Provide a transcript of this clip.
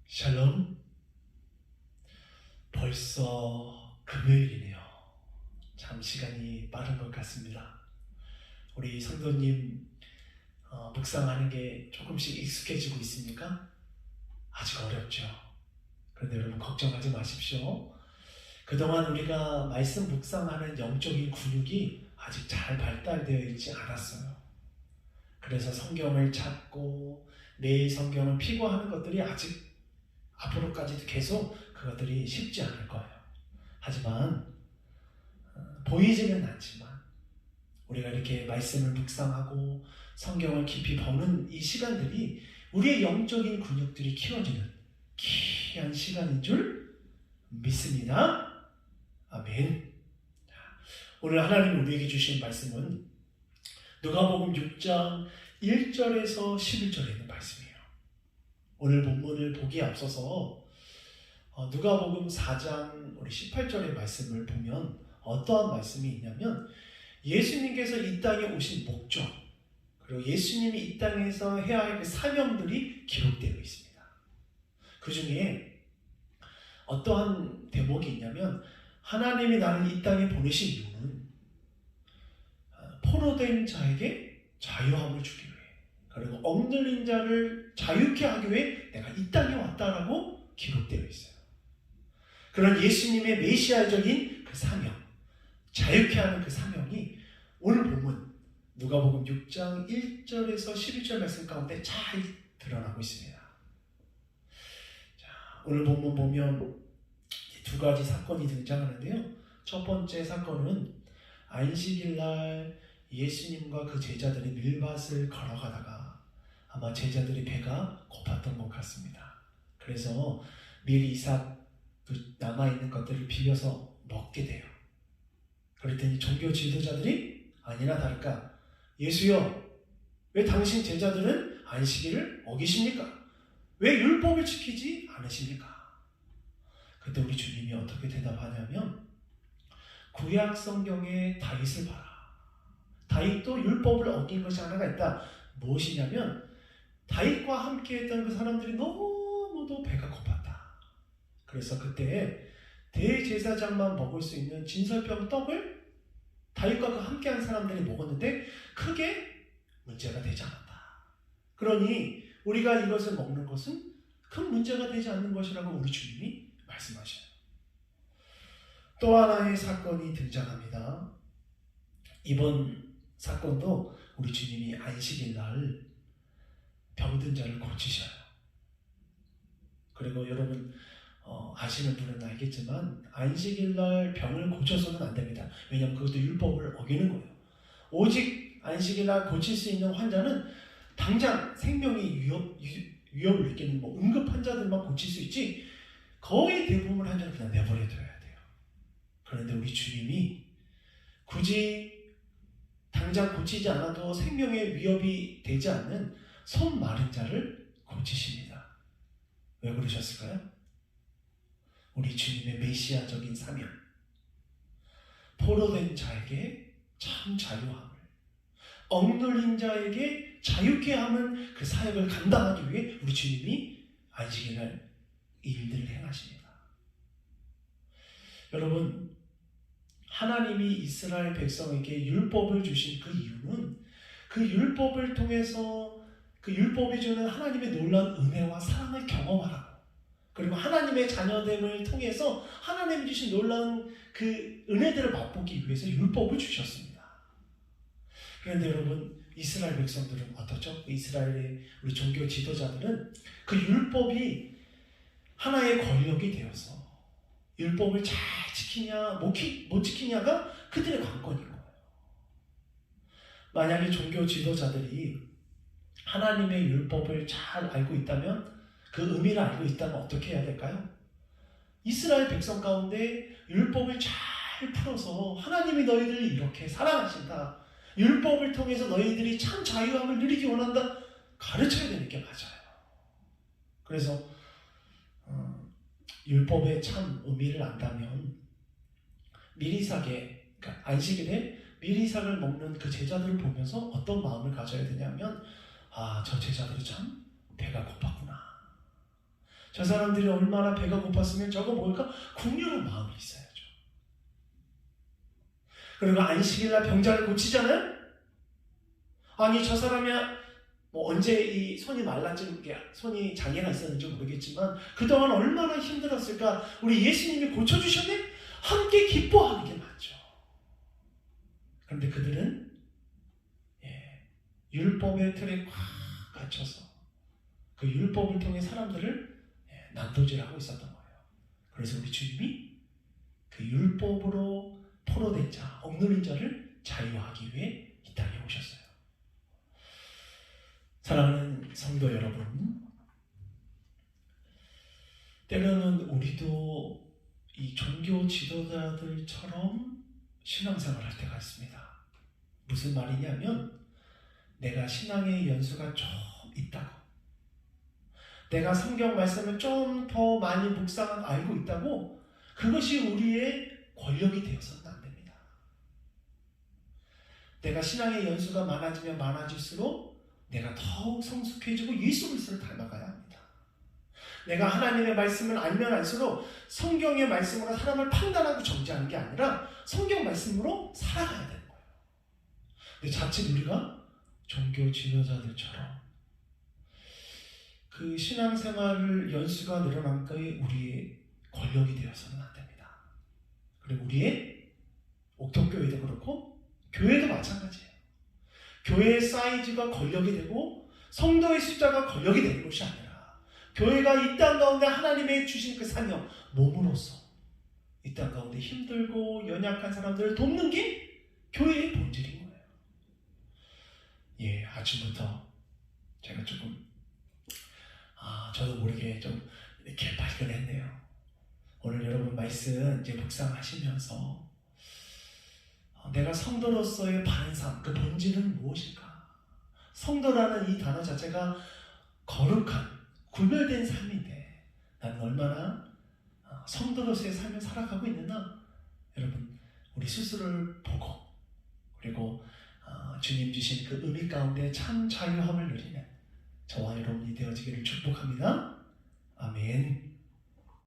샬롬. 벌써 금요일이네요. 참 시간이 빠른 것 같습니다. 우리 성도님 묵상하는 게 조금씩 익숙해지고 있습니까? 아직 어렵죠. 그런데 여러분 걱정하지 마십시오. 그동안 우리가 말씀 묵상하는 영적인 근육이 아직 잘 발달되어 있지 않았어요. 그래서 성경을 찾고 매일 성경을 피고하는 것들이 아직 앞으로까지도 계속 그것들이 쉽지 않을 거예요. 하지만 보이지는 않지만 우리가 이렇게 말씀을 묵상하고 성경을 깊이 보는 이 시간들이 우리의 영적인 근육들이 키워지는 귀한 시간인 줄 믿습니다. 아멘. 오늘 하나님 우리에게 주신 말씀은 누가복음 6장 1절에서 11절에 있는 말씀이에요. 오늘 본문을 보기에 앞서서 누가복음 4장 우리 18절의 말씀을 보면 어떠한 말씀이 있냐면 예수님께서 이 땅에 오신 목적 그리고 예수님이 이 땅에서 해야 할 그 사명들이 기록되어 있습니다. 그 중에 어떠한 대목이 있냐면 하나님이 나를 이 땅에 보내신 이유는 포로된 자에게 자유함을 주기 위해 그리고 억눌린 자를 자유케 하기 위해 내가 이 땅에 왔다라고 기록되어 있어요. 그런 예수님의 메시아적인 그 사명, 자유케 하는 그 사명이 오늘 본문 누가복음 6장 1절에서 11절 말씀 가운데 잘 드러나고 있습니다. 자, 오늘 본문 보면 두 가지 사건이 등장하는데요. 첫 번째 사건은 안식일날 예수님과 그 제자들이 밀밭을 걸어가다가 아마 제자들의 배가 고팠던 것 같습니다. 그래서 밀이삭 남아있는 것들을 비벼서 먹게 돼요. 그랬더니 종교 지도자들이 아니나 다를까 예수여, 왜 당신 제자들은 안식일을 어기십니까? 왜 율법을 지키지 않으십니까? 그때 우리 주님이 어떻게 대답하냐면 구약 성경의 다윗을 봐라. 다윗도 율법을 어긴 것이 하나가 있다. 무엇이냐면 다윗과 함께 했던 그 사람들이 너무도 배가 고팠다. 그래서 그때 대제사장만 먹을 수 있는 진설병 떡을 다윗과 그 함께한 사람들이 먹었는데 크게 문제가 되지 않았다. 그러니 우리가 이것을 먹는 것은 큰 문제가 되지 않는 것이라고 우리 주님이 말씀하셔요. 또 하나의 사건이 등장합니다. 이번 사건도 우리 주님이 안식일 날 병든 자를 고치셔요. 그리고 여러분 아시는 분은 알겠지만 안식일 날 병을 고쳐서는 안 됩니다. 왜냐하면 그것도 율법을 어기는 거예요. 오직 안식일 날 고칠 수 있는 환자는 당장 생명이 위협을 느끼는 응급 환자들만 고칠 수 있지 거의 대부분 환자는 그냥 내버려둬야 돼요. 그런데 우리 주님이 굳이 당장 고치지 않아도 생명의 위협이 되지 않는 손 마른 자를 고치십니다. 왜 그러셨을까요? 우리 주님의 메시아적인 사명, 포로된 자에게 참 자유함을, 억눌린 자에게 자유케 하는 그 사역을 감당하기 위해 우리 주님이 안식일날 이 일들을 행하십니다. 여러분, 하나님이 이스라엘 백성에게 율법을 주신 그 이유는 그 율법을 통해서 그 율법이 주는 하나님의 놀라운 은혜와 사랑을 경험하라고 그리고 하나님의 자녀됨을 통해서 하나님이 주신 놀라운 그 은혜들을 맛보기 위해서 율법을 주셨습니다. 그런데 여러분 이스라엘 백성들은 어떻죠? 이스라엘의 우리 종교 지도자들은 그 율법이 하나의 권력이 되어서 율법을 잘 지키냐 못 지키냐가 그들의 관건인 거예요. 만약에 종교 지도자들이 하나님의 율법을 잘 알고 있다면 그 의미를 알고 있다면 어떻게 해야 될까요? 이스라엘 백성 가운데 율법을 잘 풀어서 하나님이 너희들을 이렇게 사랑하신다. 율법을 통해서 너희들이 참 자유함을 누리기 원한다. 가르쳐야 되는 게 맞아요. 그래서 율법의 참 의미를 안다면 밀이삭에 그러니까 안식일에 밀이삭을 먹는 그 제자들을 보면서 어떤 마음을 가져야 되냐면 저 제자들이 참 배가 고팠구나. 저 사람들이 얼마나 배가 고팠으면 저거 먹을까 궁리하는 마음이 있어야죠. 그리고 안식일날 병자를 고치잖아요. 아니 저 사람이 뭐 언제 이 손이 말랐지, 손이 장애가 있었는지 모르겠지만 그동안 얼마나 힘들었을까. 우리 예수님이 고쳐주셨네? 함께 기뻐하는 게 맞죠. 그런데 그들은 율법의 틀에 꽉 갇혀서 그 율법을 통해 사람들을 난도질하고 있었던 거예요. 그래서 우리 주님이 그 율법으로 포로된 자, 억눌린 자를 자유하기 위해 이 땅에 오셨어요. 사랑하는 성도 여러분, 때로는 우리도 이 종교 지도자들처럼 신앙생활을 할 때가 있습니다. 무슨 말이냐면 내가 신앙의 연수가 좀 있다고, 내가 성경 말씀을 좀 더 많이 묵상 알고 있다고 그것이 우리의 권력이 되어서는 안 됩니다. 내가 신앙의 연수가 많아지면 많아질수록 내가 더욱 성숙해지고 예수 그리스도를 닮아가야 합니다. 내가 하나님의 말씀을 알면 알수록 성경의 말씀으로 사람을 판단하고 정죄하는 게 아니라 성경 말씀으로 살아가야 되는 거예요. 근데 자칫 우리가 종교 지도자들처럼 그 신앙생활을 연수가 늘어난 거에 우리의 권력이 되어서는 안 됩니다. 그리고 우리의 옥토교회도 그렇고 교회도 마찬가지예요. 교회의 사이즈가 권력이 되고 성도의 숫자가 권력이 되는 것이 아니라 교회가 이 땅 가운데 하나님의 주신 그 사명, 몸으로서 이 땅 가운데 힘들고 연약한 사람들을 돕는 게 교회의 본질인 거예요. 아침부터 제가 조금 저도 모르게 좀 이렇게 발견했네요. 오늘 여러분 말씀 이제 묵상하시면서 내가 성도로서의 바른 삶, 그 본질은 무엇일까? 성도라는 이 단어 자체가 거룩한, 구별된 삶인데 나는 얼마나 성도로서의 삶을 살아가고 있느냐? 여러분, 우리 스스로를 보고 그리고 주님 주신 그 의미 가운데 참 자유함을 누리는 저와 여러분이 되어지기를 축복합니다. 아멘.